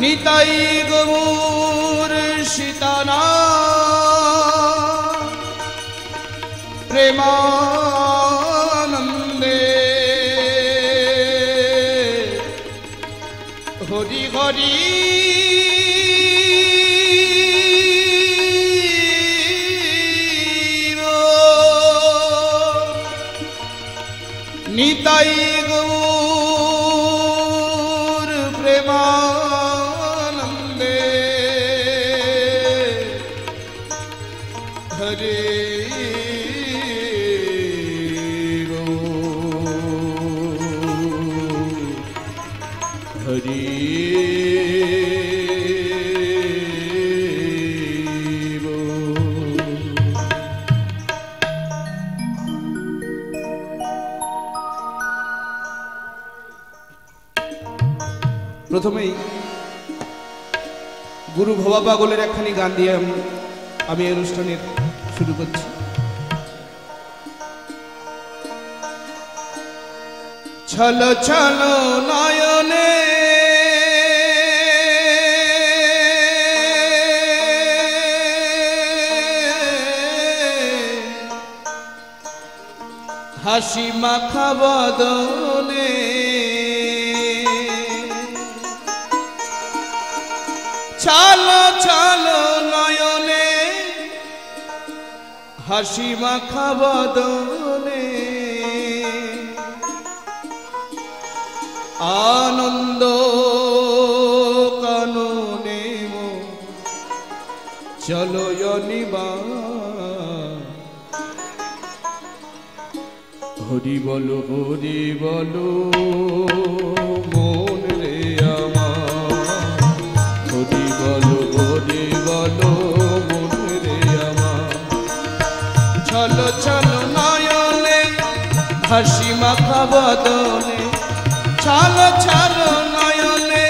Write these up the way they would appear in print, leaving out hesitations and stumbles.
নিতাই গৌর সীতানা প্রেমানন্দে হরি হরি নিতাই গৌর প্রেমানন্দে হরে হরি প্রথমেই গুরু ভবা পাগলের একখানি গান দিয়ে আমি অনুষ্ঠানের শুরু করছি। ছলো ছলো নয়নে হাসি মাখা বদনে ছলো ছলো নয়নে হাসি মাখা বদনে আনন্দ কাননে চলো অনিবা হরি বলো মন রে আমার হরি বলো মন রে আমার চলো চলো নয়নে হাসি মাখা বদনে ছলো ছলো নয়নে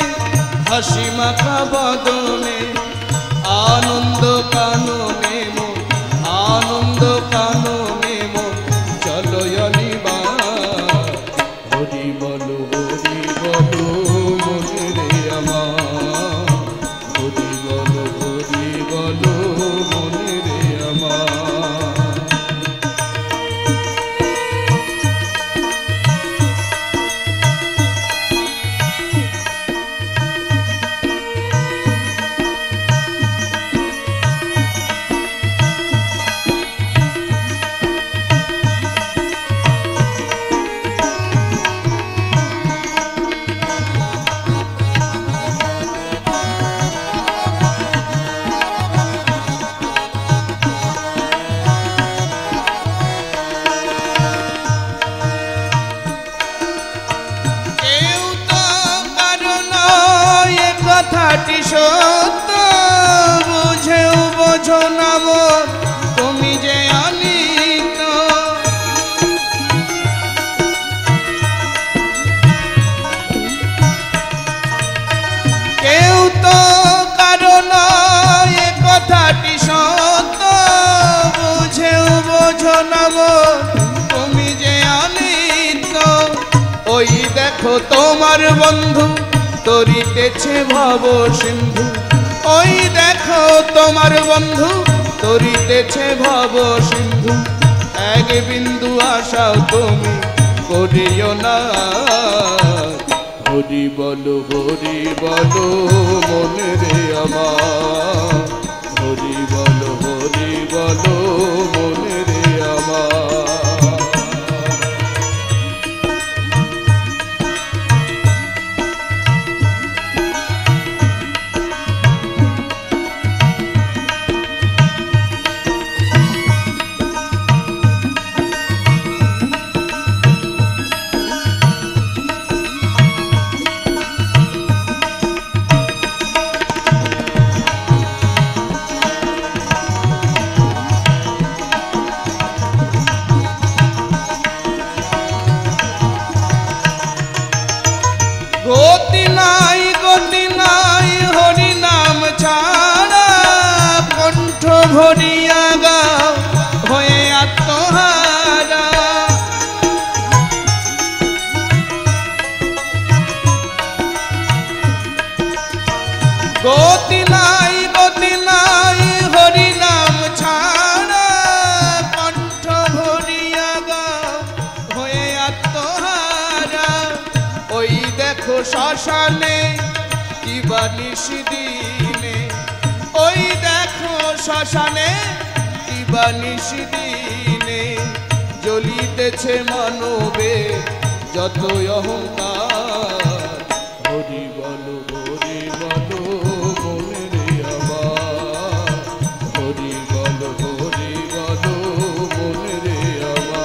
হাসি মাখা বদনে আনন্দ কাননে মন আনন্দ কাননে মন চলো অনিবা হরি বলো মন রে আমার হরি বলো মন রে আমার কথাটি সত্য বুঝেও বোঝো না মন তুমি যে অনিত কেউ তো কারণ এ কথাটি সত্য বুঝেও বোঝো না মন তুমি যে অনিত ওই দেখো তোমার বন্ধু তরিতেছে ভব সিন্ধু ওই দেখো তোমার বন্ধু তরিতেছে ভব সিন্ধু এক বিন্দু আশাও তুমি করিও না হরি বলো মন রে আমার হরি বলো মন রে আমার দেখো শ্মশানে কিবা নিশিদিনে, ওই দেখো শ্মশানে কিবা নিশিদিনে, জ্বলিতেছে মানবে যতই অহংকার। হরি বলো মনে রে আমার, হরি বলো মনে রে আমার।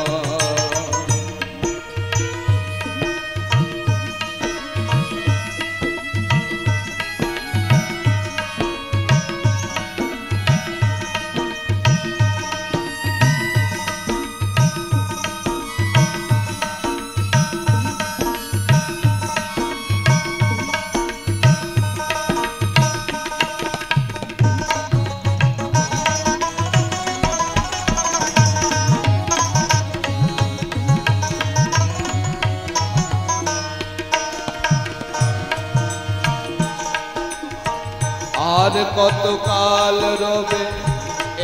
আর কত কাল রবে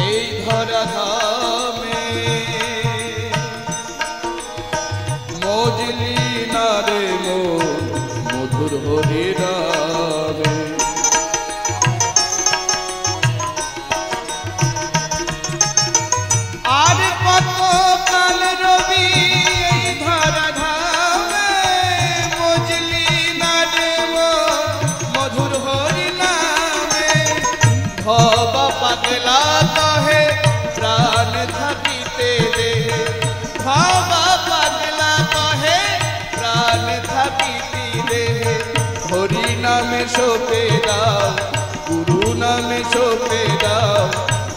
এই ধরা ধামে, মজলি না রে মধুর হরি নামে। আর কত কাল রবি এই ধরা ধামে, মজলি না রে মধুর হরি নামে। ভবা পাগলা কহে প্রাণ থাকিতে দে, ভবা পাগলা কহে প্রাণ থাকিতে দে। হরি নামে সপে দাও, গুরু নামে সপে দাও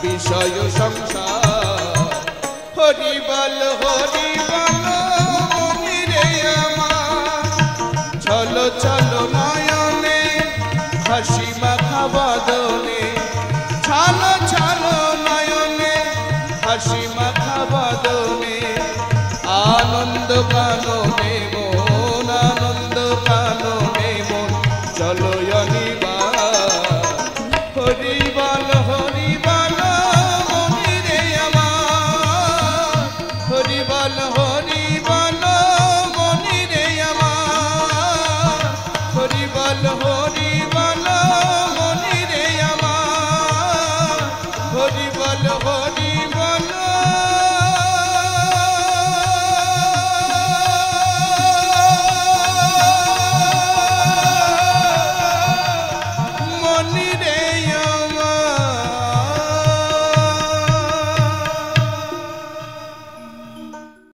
বিষয় সংসার। হরি বল মনি রে আমার, চলো চলো নয়নে হাসি মাখা বদনে, ছালো ছালো নয়নে হাসি মাখা বদনে। আনন্দ কাননে মন, আনন্দ কাননে মন, চলো অনিবার। হরি বল মনি রে আমার, হরি বল মনি রে আমার, হরি বল মনি রে আমার, হরি বল মনি রে